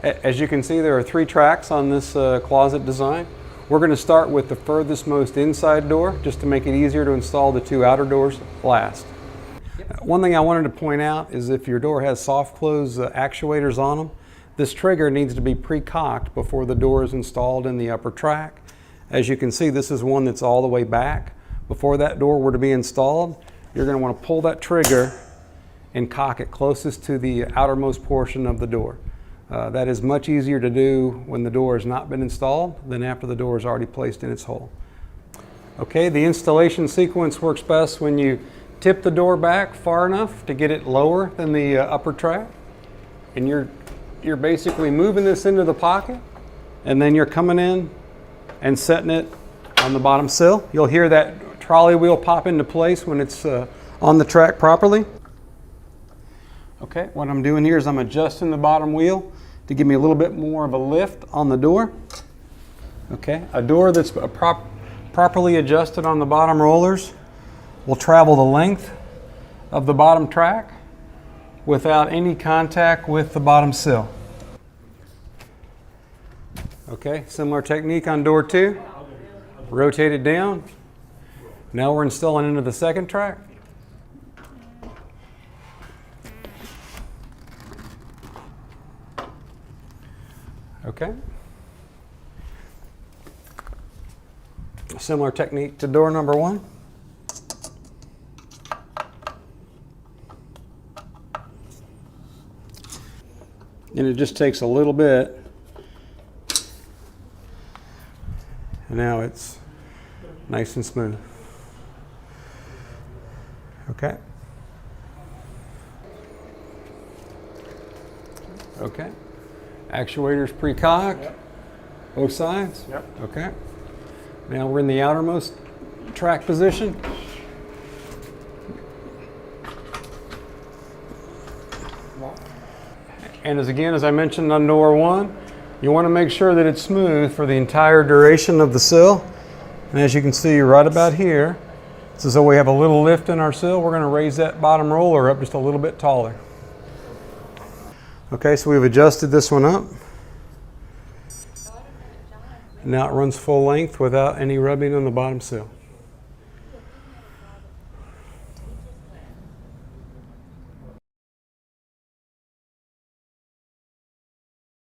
As you can see, there are 3 tracks on this closet design. We're going to start with the furthest most inside door, just to make it easier to install the 2 outer doors last. One thing I wanted to point out is if your door has soft close actuators on them, this trigger needs to be pre-cocked before the door is installed in the upper track. As you can see, this is one that's all the way back. Before that door were to be installed, you're going to want to pull that trigger and cock it closest to the outermost portion of the door. That is much easier to do when the door has not been installed than after the door is already placed in its hole. Okay, the installation sequence works best when you tip the door back far enough to get it lower than the upper track. And you're basically moving this into the pocket, and then you're coming in and setting it on the bottom sill. You'll hear that trolley wheel pop into place when it's on the track properly. Okay, what I'm doing here is I'm adjusting the bottom wheel to give me a little bit more of a lift on the door. Okay, a door that's properly adjusted on the bottom rollers will travel the length of the bottom track without any contact with the bottom sill. Okay, similar technique on door 2. Rotate it down. Now we're installing into the second track. Okay. Similar technique to door number 1. And it just takes a little bit. And now it's nice and smooth. Okay. Okay. Actuators pre-cocked. Yep. Both sides? Yep. Okay. Now we're in the outermost track position. And as I mentioned on door 1, you want to make sure that it's smooth for the entire duration of the sill. And as you can see right about here, it's as though we have a little lift in our sill. We're going to raise that bottom roller up just a little bit taller. Okay, so we've adjusted this one up. Now it runs full length without any rubbing on the bottom sill.